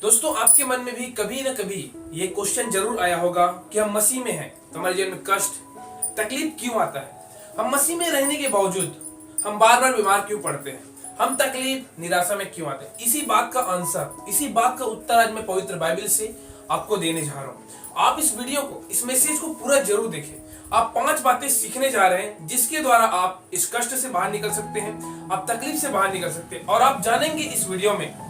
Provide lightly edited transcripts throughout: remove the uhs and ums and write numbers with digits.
दोस्तों, आपके मन में भी कभी ना कभी ये क्वेश्चन जरूर आया होगा कि हम मसीह में हैं तो हमारे जीवन में कष्ट तकलीफ क्यों आता है। हम मसीह में रहने के बावजूद हम बार बार बीमार क्यों पड़ते हैं। हम तकलीफ निराशा में क्यों आते हैं। इसी बात का आंसर, इसी बात का उत्तर आज मैं पवित्र बाइबल से आपको देने जा रहा हूँ। आप इस वीडियो को, इस मैसेज को पूरा जरूर देखें। आप 5 बातें सीखने जा रहे हैं जिसके द्वारा आप इस कष्ट से बाहर निकल सकते हैं, आप तकलीफ से बाहर निकल सकते हैं। और आप जानेंगे इस वीडियो में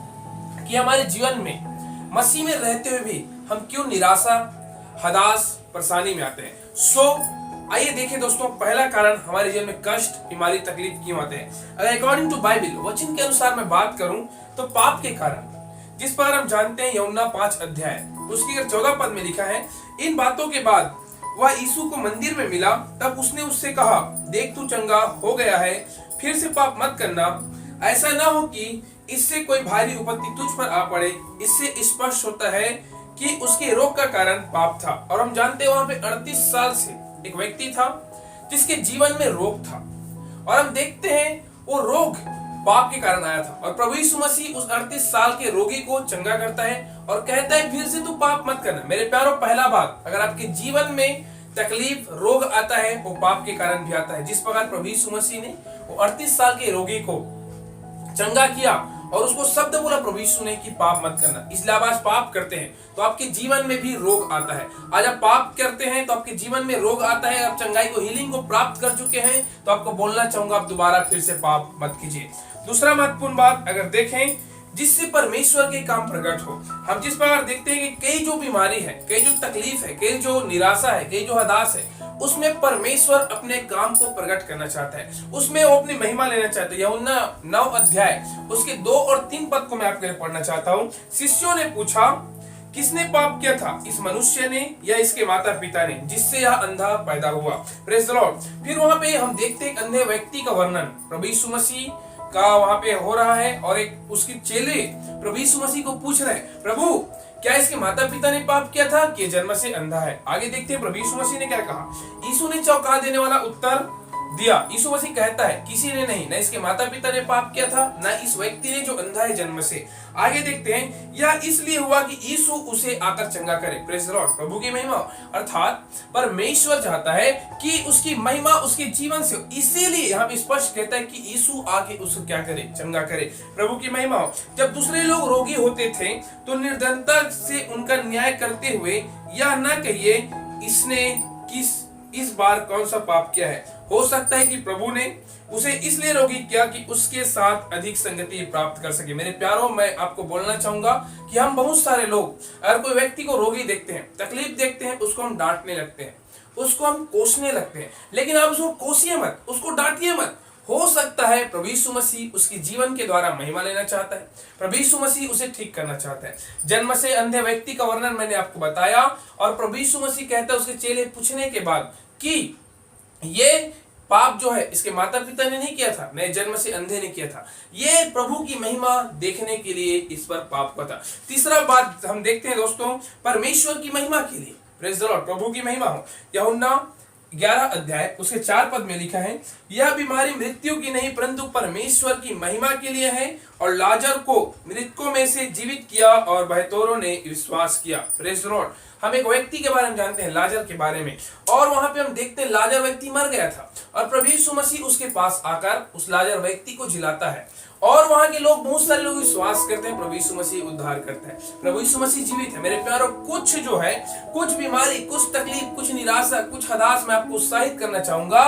कि हमारे जीवन में मसीह में रहते हुए भी हम क्यों निराशा, हताश, परेशानी में आते हैं। आइए देखें दोस्तों, पहला कारण हमारे जीवन में कष्ट, बीमारी, तकलीफ क्यों आते हैं। अगर अकॉर्डिंग टू बाइबल वचन के अनुसार मैं बात करूं तो पाप के कारण, जिस पर हम जानते हैं यूहन्ना 5 अध्याय उसकी 14 पद में लिखा है, इन बातों के बाद वह यीशु को मंदिर में मिला, तब उसने उससे कहा, देख तू चंगा हो गया है, फिर से पाप मत करना, ऐसा ना हो कि इससे कोई भारी विपत्ति तुझ पर आ पड़े। इससे स्पष्ट होता है कि उसके रोग का कारण पाप था। और हम जानते हैं वहां पे 38 साल से एक व्यक्ति था जिसके जीवन में रोग था, और हम देखते हैं वो रोग पाप के कारण आया था। और प्रभु यीशु मसीह उस 38 साल के रोगी को चंगा करता है और कहता है, फिर से तू पाप मत करना। मेरे प्यारों, पहला बात, अगर आपके जीवन में तकलीफ, रोग आता है वो पाप के कारण भी आता है। जिस प्रकार प्रभु यीशु मसीह ने वो 38 साल के रोगी को चंगा किया और उसको शब्द बोला प्रभु यीशु ने कि पाप मत करना, इसलिए आप आज पाप करते हैं तो आपके जीवन में भी रोग आता है। आज आप पाप करते हैं तो आपके जीवन में रोग आता है। आप चंगाई को, हीलिंग को प्राप्त कर चुके हैं तो आपको बोलना चाहूंगा, आप दोबारा फिर से पाप मत कीजिए। दूसरा महत्वपूर्ण बात अगर देखें, जिससे परमेश्वर के काम प्रकट हो। हम जिस प्रकार देखते हैं कि कई जो बीमारी है, कई जो तकलीफ है, कई जो निराशा है, कई जो हताश है, उसमें परमेश्वर अपने काम को प्रकट करना चाहता है, उसमें वो अपनी महिमा लेना चाहता है। यूहन्ना 9 अध्याय उसके 2 और 3 पद को मैं आपके लिए पढ़ना चाहता हूँ। शिष्यों ने पूछा, किसने पाप किया था, इस मनुष्य ने या इसके माता पिता ने, जिससे यह अंधा पैदा हुआ। Praise the Lord. फिर वहां पे हम देखते हैं एक अंधे व्यक्ति का वर्णन प्रभु यीशु मसीह का वहां पे हो रहा है, और एक उसके चेले प्रभु यीशु मसीह को पूछ रहे हैं, प्रभु क्या इसके माता पिता ने पाप किया था कि जन्म से अंधा है। आगे देखते हैं प्रभु यीशु मसीह ने क्या कहा। यीशु ने चौंका देने वाला उत्तर दिया। यीशु मसीह कहता है, किसी ने नहीं, न इसके माता पिता ने पाप किया था, न इस व्यक्ति ने जो अंधा है जन्म से। आगे देखते हैं, यह इसलिए हुआ कि यीशु उसे आकर चंगा करे। Praise the Lord. प्रभु की महिमा, अर्थात परमेश्वर चाहता है कि उसकी महिमा उसके जीवन से, इसीलिए यहाँ पे स्पष्ट कहता है कि यीशु आके उसको क्या करे, चंगा करे। प्रभु की महिमा। जब दूसरे लोग रोगी होते थे तो निर्धनता से उनका न्याय करते हुए यह न कहिए, इसने इस बार कौन सा पाप किया है। हो सकता है कि प्रभु ने उसे इसलिए रोगी किया कि उसके साथ अधिक संगति प्राप्त कर सके। मेरे प्यारों, मैं आपको बोलना चाहूंगा कि हम बहुत सारे लोग अगर कोई व्यक्ति को रोगी देखते हैं, तकलीफ देखते हैं, उसको हम डांटने लगते हैं, उसको हम कोसने लगते हैं। लेकिन आप उसको कोसिए मत, उसको डांटिए मत। हो सकता है प्रभु यीशु मसीह उसके जीवन के द्वारा महिमा लेना चाहता है, प्रभु यीशु मसीह उसे ठीक करना चाहता है। जन्म से अंधे व्यक्ति का वर्णन मैंने आपको बताया, और प्रभु यीशु मसीह कहता है उसके चेले पूछने के बाद कि ये पाप जो है इसके माता पिता ने नहीं किया था, नए जन्म से अंधे ने किया था, ये प्रभु की महिमा देखने के लिए इस पर पाप हुआ था। तीसरा बात हम देखते हैं दोस्तों, परमेश्वर की महिमा के लिए। Praise the Lord. प्रभु की महिमा हो। यूहन्ना 11 अध्याय उसके 4 पद में लिखा है, यह बीमारी मृत्यु की नहीं परंतु परमेश्वर की महिमा के लिए है, और लाजर को मृतकों में से जीवित किया और बहुतों ने विश्वास किया। Praise the Lord. हम एक व्यक्ति के बारे में जानते हैं, लाजर के बारे में, और वहां पे हम देखते हैं लाजर व्यक्ति मर गया था और प्रभु यीशु मसीह उसके पास आकर उस लाजर व्यक्ति को जिलाता है, और वहां के लोग, बहुत सारे लोग विश्वास करते हैं प्रभु यीशु मसीह उद्धार करता है, प्रभु यीशु मसीह जीवित है। मेरे प्यारों, कुछ जो है, कुछ बीमारी, कुछ तकलीफ, कुछ निराशा, कुछ हताश, मैं आपको उत्साहित करना चाहूंगा,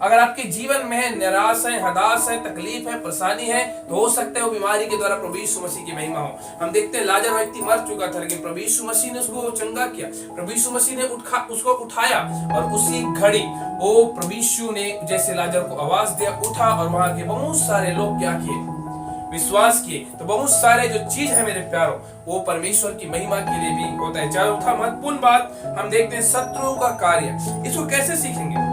अगर आपके जीवन में निराश है, हताश है, तकलीफ है, परेशानी है, तो हो सकता है वो बीमारी के द्वारा प्रभु यीशु मसीह की महिमा हो। हम देखते हैं लाजर व्यक्ति मर चुका था, लेकिन प्रभु यीशु मसीह ने उसको चंगा किया, प्रभु यीशु मसीह ने उसको उठाया, और उसी घड़ी वो प्रभु यीशु ने जैसे लाजर को आवाज दिया, उठा, और वहां के बहुत सारे लोग क्या किए, विश्वास किए। तो बहुत सारे जो चीज है मेरे प्यारों, वो परमेश्वर की महिमा के लिए भी होता है। चौथा महत्वपूर्ण बात हम देखते हैं, शत्रुओं का कार्य। इसको कैसे सीखेंगे।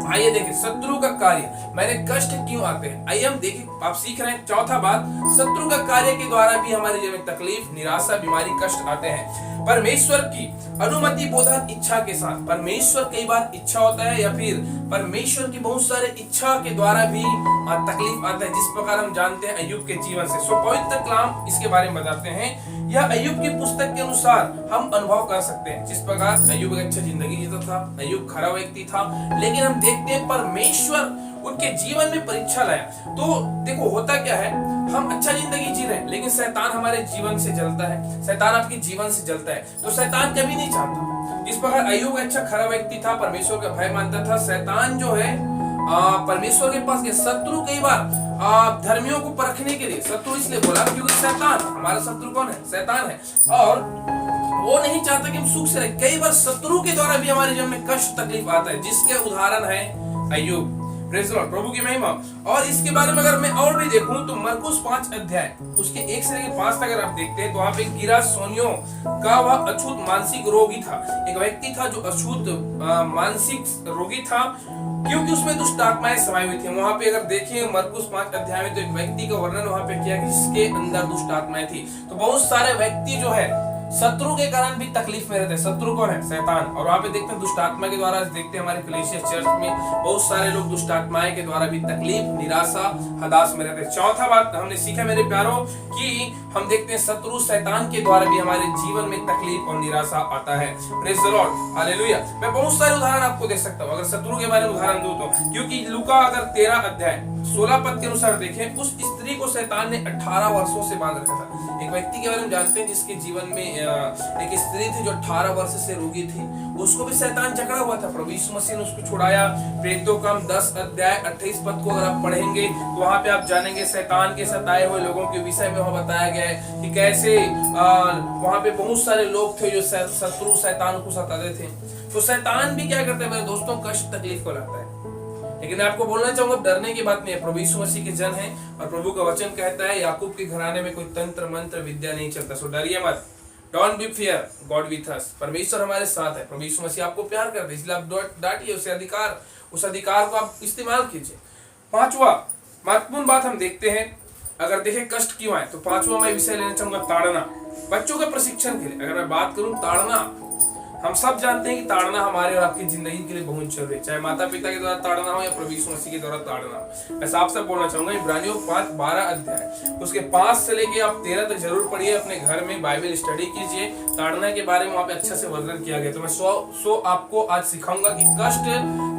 आइए देखें शत्रु का कार्य, मैंने कष्ट क्यों आते हैं। आइए हम देखें, आप सीख रहे हैं। चौथा बात, शत्रु का कार्य के द्वारा भी हमारे जीवन में तकलीफ, निराशा, बीमारी, कष्ट आते हैं। परमेश्वर की अनुमति बोधक इच्छा के साथ, परमेश्वर कई बार इच्छा होता है या फिर परमेश्वर की बहुत सारे इच्छा के द्वारा भी तकलीफ आता है, जिस प्रकार हम जानते हैं अय्यूब के जीवन से। सो पवित्र कलाम इसके बारे में बताते हैं। यह अय्यूब की पुस्तक के अनुसार हम अनुभव कर सकते हैं। जिस प्रकार अय्यूब एक अच्छा जिंदगी जीता था, अय्यूब खरा व्यक्ति था, लेकिन हम देखते हैं परमेश्वर उनके जीवन में परीक्षा लाया। तो देखो होता क्या है, हम अच्छा जिंदगी जी रहे हैं लेकिन शैतान हमारे जीवन से जलता है, शैतान आपके जीवन से जलता है। तो शैतान कभी नहीं चाहता, जिस प्रकार अय्यूब अच्छा खरा व्यक्ति था, परमेश्वर का भय मानता था, शैतान जो है परमेश्वर के पास गया। शत्रु कई बार धर्मियों को परखने के लिए, शत्रु इसलिए बोला क्योंकि शैतान, हमारा शत्रु कौन है? शैतान है, और वो नहीं चाहता कि हम सुख से रहे। कई बार शत्रु के द्वारा भी हमारे जीवन में कष्ट तकलीफ आता है, जिसके उदाहरण है अय्यूब। प्रेज़ द लॉर्ड, प्रभु की महिमा। और इसके बारे में अगर मैं और भी देखूं तो मरकुस 5 अध्याय उसके 1 से लेकर 5 तक अगर आप देखते हैं तो वहां पे गिरासोनियों का वह अछूत मानसिक रोगी था। एक व्यक्ति था जो अछूत मानसिक रोगी था, क्योंकि उसमें दुष्ट आत्माएं समाई हुई थी। वहां पे अगर देखिए मरकुस 5 अध्याय में तो एक व्यक्ति का वर्णन वहां पे किया जिसके अंदर दुष्ट आत्माएं थी। तो बहुत सारे व्यक्ति जो है शत्रु के कारण भी तकलीफ में रहते हैं। शत्रु कौन है? शैतान। और वहां पे देखते हैं दुष्ट आत्मा के द्वारा, देखते हैं हमारे कलीसिया चर्च में बहुत सारे लोग दुष्ट आत्माएं के द्वारा भी तकलीफ, निराशा, हताश में रहते हैं। चौथा बात हमने सीखा मेरे प्यारों कि हम देखते हैं शत्रु शैतान के द्वारा भी हमारे जीवन में तकलीफ और निराशा आता है। Praise the Lord, hallelujah. मैं बहुत सारे उदाहरण आपको दे सकता हूँ अगर शत्रु के बारे में उदाहरण दूं तो, क्योंकि लूका अगर 13 अध्याय 16 पद के अनुसार देखें, उस स्त्री को शैतान ने 18 वर्षों से बांध रखा था। एक व्यक्ति के बारे में जानते हैं जिसके जीवन में एक स्त्री थी जो 18 वर्ष से रोगी थी, उसको भी शैतान जकड़ा हुआ था। प्रभु यीशु मसीह ने उसको छुड़ाया। प्रेरितों का 10 अध्याय 28 पद को अगर आप पढ़ेंगे तो वहां पे आप जानेंगे शैतान के सताए हुए लोगों के विषय में वहां बताया गया है कि कैसे वहां पे बहुत सारे लोग थे जो शत्रु शैतान को सताते थे। तो शैतान भी क्या करता है मेरे दोस्तों? कष्ट तकलीफ को लाता है। लेकिन मैं आपको बोलना चाहूंगा डरने की बात नहीं है। प्रभु यीशु मसीह के जन हैं और प्रभु का वचन कहता है याकूब के घराने में कोई तंत्र मंत्र विद्या नहीं चलता। सो डरिए मत, don't be fear, God with us. परमेश्वर हमारे साथ है। प्रभु यीशु मसीह आपको प्यार करते हैं, इसलिए आप डांटिए उस अधिकार को आप इस्तेमाल कीजिए। पांचवा महत्वपूर्ण बात हम देखते हैं, अगर देखें कष्ट क्यों आए तो पांचवा मैं विषय लेना चाहूंगा ताड़ना। बच्चों के प्रशिक्षण के लिए अगर मैं बात करूं, ताड़ना, हम सब जानते हैं कि ताड़ना हमारे और आपकी जिंदगी के लिए बहुत जरूरी है, चाहे माता पिता के द्वारा ताड़ना हो या प्रभु यीशु मसीह के द्वारा ताड़ना। मैं साफ साफ बोलना चाहूंगा इब्रानियों 5:12 अध्याय उसके 5 से लेके आप 13 तक जरूर पढ़िए, अपने घर में बाइबल स्टडी कीजिए। ताड़ना के बारे में वहां पे अच्छे से वर्णन किया गया। तो मैं सो आपको आज सिखाऊंगा कि कष्ट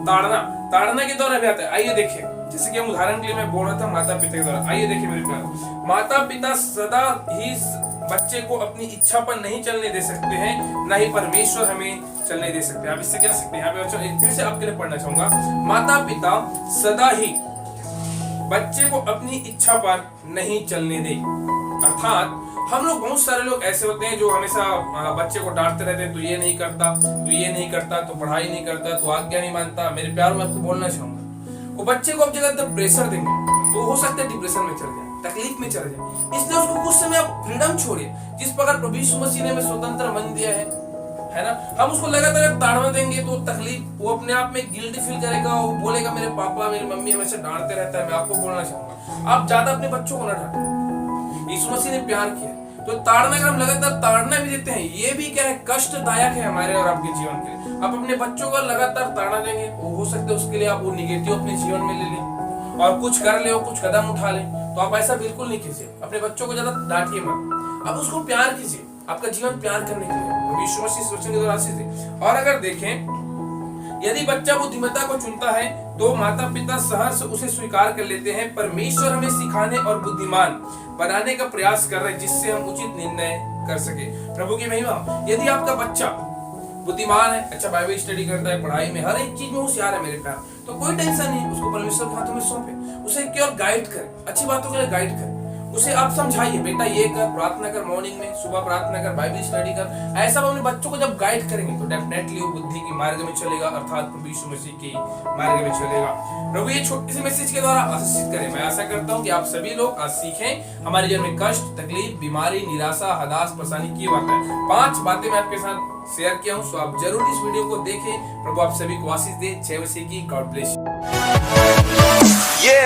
ताड़ना के द्वारा भी आता है। आइए देखिए, जैसे कि हम उदाहरण के लिए मैं बोल रहा था माता पिता के द्वारा। आइए देखिए मेरे प्यार, माता पिता सदा ही बच्चे को अपनी इच्छा पर नहीं चलने दे सकते हैं, ना ही परमेश्वर हमें चलने दे सकते हैं। आप इससे क्या सकते हैं? यहाँ पे फिर से आपके लिए पढ़ना चाहूंगा, माता पिता सदा ही बच्चे को अपनी इच्छा पर नहीं चलने दे। अर्थात हम लोग, बहुत सारे लोग ऐसे होते हैं जो हमेशा बच्चे को डांटते रहते हैं, तू ये नहीं करता, तू ये नहीं करता, तू पढ़ाई नहीं करता, तू आज्ञा नहीं मानता। मेरे प्यार में आपको बोलना चाहूंगा, वो बच्चे को आप जगह प्रेशर देंगे तो हो सकता है डिप्रेशन में चल जाए, तकलीफ में चले जाए। इसलिए उसको कुछ समय आप फ्रीडम छोड़िए। जिस प्रकार प्रभु यीशु मसीह ने हमें स्वतंत्र मन दिया है ना, हम उसको लगातार ताड़ना देंगे तो तकलीफ, वो अपने आप में गिल्टी फील करेगा, वो बोलेगा मेरे पापा मेरी मम्मी हमेशा डांटते रहता है। मैं आपको बोलना चाहूंगा आप ज्यादा अपने बच्चों को न डांटें। यीशु मसीह ने प्यार किया, तो ताड़ना अगर हम लगातार ताड़ना भी देते हैं, ये भी क्या है? कष्टदायक है हमारे और आपके जीवन के लिए। आप अपने बच्चों को लगातार ताड़ना देंगे, हो सकता है उसके लिए आप वो निगेटिव अपने जीवन में ले लें और कुछ कर ले, कुछ कदम उठा ले। तो आप ऐसा बिल्कुल नहीं कीजिए। अपने बच्चों को ज्यादा डांटिए मत, आप उसको प्यार कीजिए। आपका जीवन प्यार करने के लिए यीशु मसीह इस वचन के द्वारा आशीष दे। और अगर देखें, यदि बच्चा बुद्धिमत्ता को चुनता है तो माता पिता सहर्ष उसे स्वीकार कर लेते हैं। परमेश्वर हमें सिखाने और बुद्धिमान बनाने का प्रयास कर रहे हैं, जिससे हम उचित निर्णय कर सके। प्रभु की महिमा। यदि आपका बच्चा बुद्धिमान है, अच्छा बाइबल स्टडी करता है, पढ़ाई में हर एक चीज में होशियार है मेरे प्यार, तो कोई टेंशन नहीं, उसको परमेश्वर के हाथों में सौंपे, उसे केवल गाइड करे, अच्छी बातों के लिए गाइड करे। उसे आप समझाइए, बेटा ये कर, प्रार्थना कर, मॉर्निंग में सुबह प्रार्थना कर, बाइबल स्टडी कर। ऐसा हम अपने बच्चों को जब गाइड करेंगे तो डेफिनेटली वो बुद्धि की मार्ग में चलेगा, अर्थात प्रभु यीशु मसीह की मार्ग में चलेगा। प्रभु ये छोटे से मैसेज के द्वारा आशीषित करें। मैं आशा करता हूँ कि आप सभी लोग आज सीखें हमारे जीवन में कष्ट, तकलीफ, बीमारी, निराशा, हताश, परेशानी क्यों आता है। 5 बातें मैं आपके साथ शेयर किया हूँ, सो आप जरूर इस वीडियो को देखें। प्रभु आप सभी को आशीष दे। 6 बजे की गॉड ब्लेस यू।